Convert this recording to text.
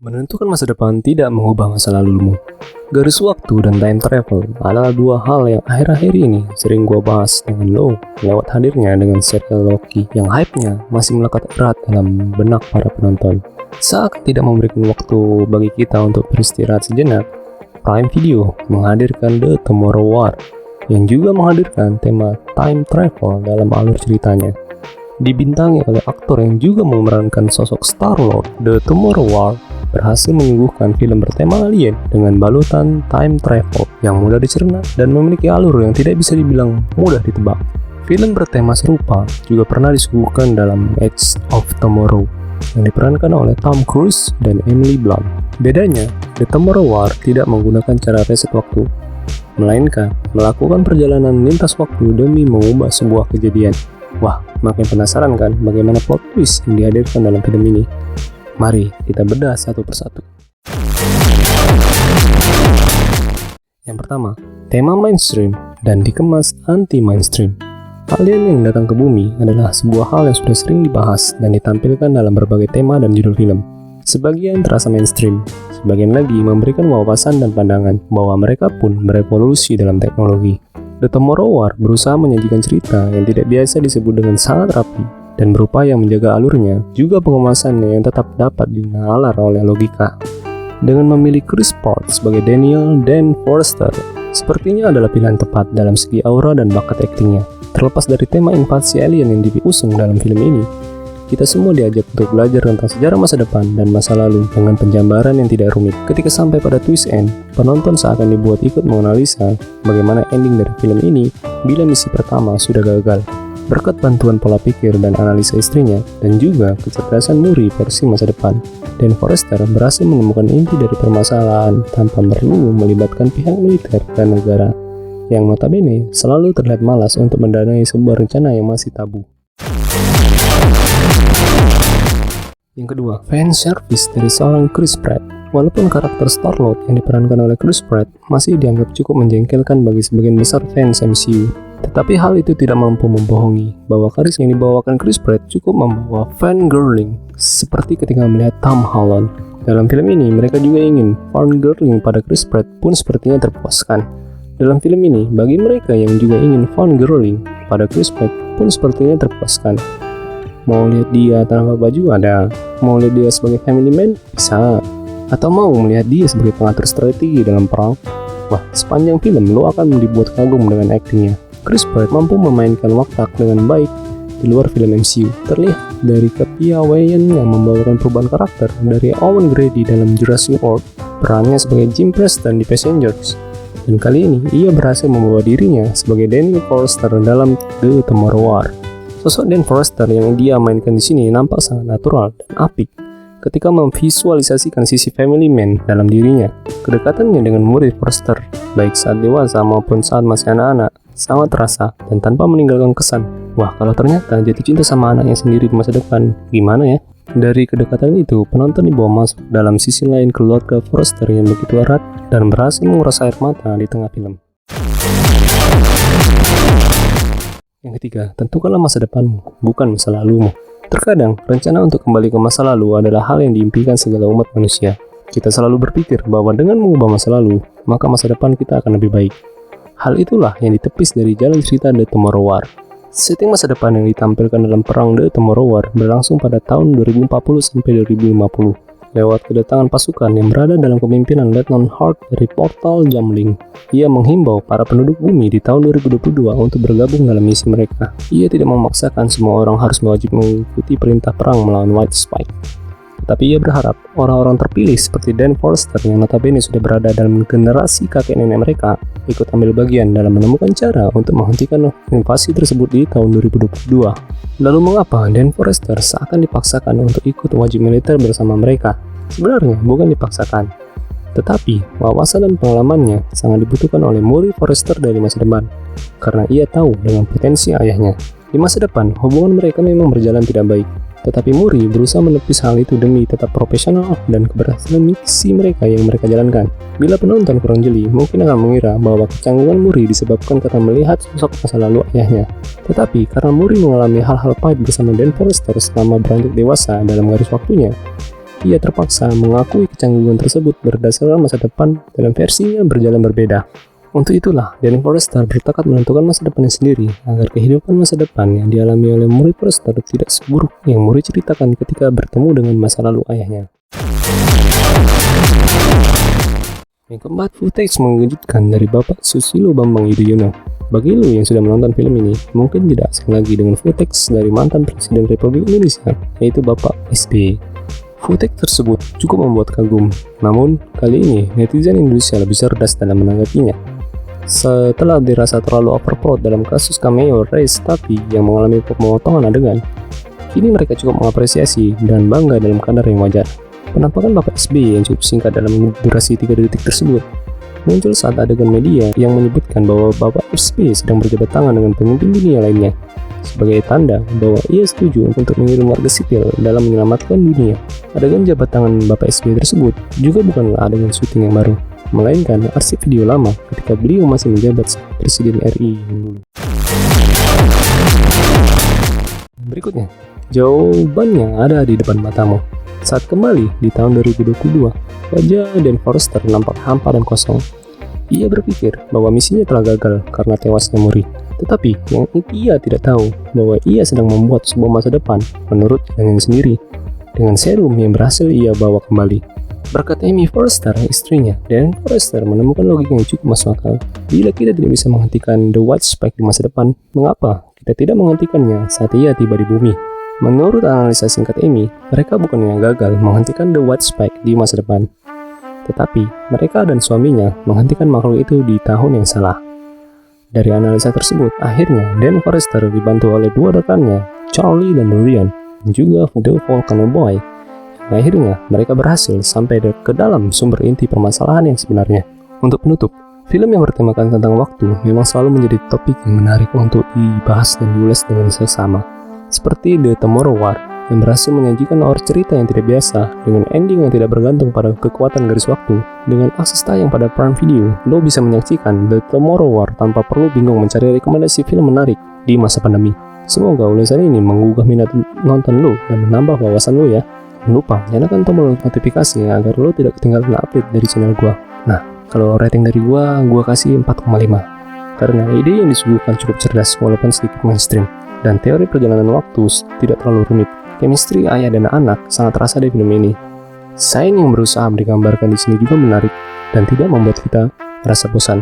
Menentukan masa depan tidak mengubah masa lalumu. Garis waktu dan time travel adalah dua hal yang akhir-akhir ini sering gua bahas dengan lo lewat hadirnya dengan serial Loki yang hype-nya masih melekat erat dalam benak para penonton. Saat tidak memberikan waktu bagi kita untuk beristirahat sejenak, Prime Video menghadirkan The Tomorrow War yang juga menghadirkan tema time travel dalam alur ceritanya. Dibintangi oleh aktor yang juga memerankan sosok Star-Lord, The Tomorrow War berhasil menyuguhkan film bertema alien dengan balutan time travel yang mudah dicerna dan memiliki alur yang tidak bisa dibilang mudah ditebak. Film bertema serupa juga pernah disuguhkan dalam Edge of Tomorrow yang diperankan oleh Tom Cruise dan Emily Blunt. Bedanya, The Tomorrow War tidak menggunakan cara reset waktu, melainkan melakukan perjalanan lintas waktu demi mengubah sebuah kejadian. Wah, makin penasaran kan bagaimana plot twist yang dihadirkan dalam film ini? Mari kita bedah satu persatu. Yang pertama, tema mainstream dan dikemas anti-mainstream. Alien yang datang ke bumi adalah sebuah hal yang sudah sering dibahas dan ditampilkan dalam berbagai tema dan judul film. Sebagian terasa mainstream, sebagian lagi memberikan wawasan dan pandangan bahwa mereka pun berevolusi dalam teknologi. The Tomorrow War berusaha menyajikan cerita yang tidak biasa disebut dengan sangat rapi dan berupaya menjaga alurnya, juga pengemasannya yang tetap dapat dinalar oleh logika. Dengan memilih Chris Pratt sebagai Daniel Dan Forrester, sepertinya adalah pilihan tepat dalam segi aura dan bakat aktingnya. Terlepas dari tema invasi alien yang diusung dalam film ini, kita semua diajak untuk belajar tentang sejarah masa depan dan masa lalu dengan penjambaran yang tidak rumit. Ketika sampai pada twist end, penonton seakan dibuat ikut menganalisa bagaimana ending dari film ini bila misi pertama sudah gagal. Berkat bantuan pola pikir dan analisa istrinya, dan juga kecerdasan Muri versi masa depan, Dan Forrester berhasil menemukan inti dari permasalahan tanpa perlu melibatkan pihak militer dan negara, yang notabene selalu terlihat malas untuk mendanai sebuah rencana yang masih tabu. Yang kedua, fan service dari seorang Chris Pratt. Walaupun karakter Star-Lord yang diperankan oleh Chris Pratt masih dianggap cukup menjengkelkan bagi sebagian besar fans MCU, tetapi hal itu tidak mampu membohongi bahwa karis yang dibawakan Chris Pratt cukup membawa fangirling, seperti ketika melihat Tom Holland. Dalam film ini, mereka juga ingin fangirling pada Chris Pratt pun sepertinya terpuaskan. Dalam film ini, bagi mereka yang juga ingin fangirling pada Chris Pratt pun sepertinya terpuaskan. Mau lihat dia tanpa baju ada, mau lihat dia sebagai family man bisa, atau mau melihat dia sebagai pengatur strategi dalam perang. Wah, sepanjang film lo akan dibuat kagum dengan aktingnya. Chris Pratt mampu memainkan watak dengan baik di luar film MCU. Terlihat dari kepiawaian yang membawakan perubahan karakter dari Owen Grady dalam Jurassic World, perannya sebagai Jim Preston di Passengers, dan kali ini ia berhasil membawa dirinya sebagai Daniel Forrester dalam The Tomorrow War. Sosok Dan Forrester yang dia mainkan di sini nampak sangat natural dan apik ketika memvisualisasikan sisi family man dalam dirinya. Kedekatannya dengan Muri Forrester, baik saat dewasa maupun saat masih anak-anak, sangat terasa dan tanpa meninggalkan kesan. Wah, kalau ternyata jatuh cinta sama anaknya sendiri di masa depan, gimana ya? Dari kedekatan itu, penonton dibawa masuk dalam sisi lain keluarga Forrester yang begitu erat dan berhasil menguras air mata di tengah film. Yang ketiga, tentukanlah masa depanmu, bukan masa lalumu. Terkadang, rencana untuk kembali ke masa lalu adalah hal yang diimpikan segala umat manusia. Kita selalu berpikir bahwa dengan mengubah masa lalu, maka masa depan kita akan lebih baik. Hal itulah yang ditepis dari jalan cerita The Tomorrow War. Setting masa depan yang ditampilkan dalam perang The Tomorrow War berlangsung pada tahun 2040-2050. Lewat kedatangan pasukan yang berada dalam kepemimpinan Lieutenant Hart dari Portal Jamling. Ia menghimbau para penduduk bumi di tahun 2022 untuk bergabung dalam misi mereka. Ia tidak memaksakan semua orang harus wajib mengikuti perintah perang melawan White Spike. Tetapi ia berharap orang-orang terpilih seperti Dan Forrester yang notabene sudah berada dalam generasi kakek nenek mereka ikut ambil bagian dalam menemukan cara untuk menghentikan invasi tersebut di tahun 2022. Lalu mengapa Dan Forrester seakan dipaksakan untuk ikut wajib militer bersama mereka? Sebenarnya bukan dipaksakan, tetapi wawasan dan pengalamannya sangat dibutuhkan oleh Muri Forrester dari masa depan, karena ia tahu dengan potensi ayahnya. Di masa depan, hubungan mereka memang berjalan tidak baik, tetapi Muri berusaha menepis hal itu demi tetap profesional dan keberhasilan misi mereka yang mereka jalankan. Bila penonton kurang jeli, mungkin akan mengira bahwa kecanggungan Muri disebabkan karena melihat sosok masa lalu ayahnya. Tetapi karena Muri mengalami hal-hal pahit bersama Dan Forrester selama beranjak dewasa dalam garis waktunya, ia terpaksa mengakui kecanggihan tersebut berdasarkan masa depan dalam versinya berjalan berbeda. Untuk itulah, Dan Forrester bertekad menentukan masa depannya sendiri agar kehidupan masa depan yang dialami oleh Murray Forrester tidak seburuk yang Murray ceritakan ketika bertemu dengan masa lalu ayahnya. Yang keempat, footage mengejutkan dari Bapak Susilo Bambang Yudhoyono. Bagi lo yang sudah menonton film ini, mungkin tidak asing lagi dengan footage dari mantan Presiden Republik Indonesia, yaitu Bapak SBY. Footage tersebut cukup membuat kagum, namun kali ini netizen Indonesia lebih cerdas dalam menanggapinya. Setelah dirasa terlalu overplot dalam kasus cameo Ray Stapy yang mengalami pemotongan adegan, kini mereka cukup mengapresiasi dan bangga dalam kadar yang wajar. Penampakan Bapak SBY yang cukup singkat dalam durasi 3 detik tersebut muncul saat adegan media yang menyebutkan bahwa Bapak SBY sedang berjabat tangan dengan pemimpin dunia lainnya sebagai tanda bahwa ia setuju untuk mengirim warga sipil dalam menyelamatkan dunia. Adegan jabat tangan Bapak SBY tersebut juga bukanlah adegan syuting yang baru, melainkan arsip video lama ketika beliau masih menjabat sebagai Presiden RI yang dulu. Berikutnya, jawabannya ada di depan matamu. Saat kembali di tahun 2022, wajah Dan Forrester nampak hampa dan kosong. Ia berpikir bahwa misinya telah gagal karena tewasnya Murray. Tetapi yang ia tidak tahu bahwa ia sedang membuat sebuah masa depan menurut jalannya sendiri dengan serum yang berhasil ia bawa kembali. Berkat Amy Forrester, istrinya, Dan Forrester menemukan logika yang cukup masuk akal. Bila kita tidak bisa menghentikan The White Spike di masa depan, mengapa kita tidak menghentikannya saat ia tiba di bumi? Menurut analisa singkat Amy, mereka bukannya gagal menghentikan The White Spike di masa depan, tetapi mereka dan suaminya menghentikan makhluk itu di tahun yang salah. Dari analisa tersebut, akhirnya Dan Forrester dibantu oleh dua rekannya, Charlie dan Dorian, dan juga The Volcano Boy. Akhirnya, mereka berhasil sampai ke dalam sumber inti permasalahan yang sebenarnya. Untuk penutup, film yang bertemakan tentang waktu memang selalu menjadi topik yang menarik untuk dibahas dan diulas dengan sesama. Seperti The Tomorrow War, yang berhasil menyajikan alur cerita yang tidak biasa dengan ending yang tidak bergantung pada kekuatan garis waktu. Dengan akses tayang pada Prime Video, lo bisa menyaksikan The Tomorrow War tanpa perlu bingung mencari rekomendasi film menarik di masa pandemi. Semoga ulasan ini menggugah minat nonton lo dan menambah wawasan lo ya. Jangan lupa nyalakan tombol notifikasi agar lo tidak ketinggalan update dari channel gua. Nah, kalau rating dari gua kasih 4,5 karena ide yang disuguhkan cukup cerdas walaupun sedikit mainstream, dan teori perjalanan waktu tidak terlalu rumit. Chemistry ayah dan anak sangat terasa di film ini. Sains yang berusaha digambarkan di sini juga menarik dan tidak membuat kita merasa bosan.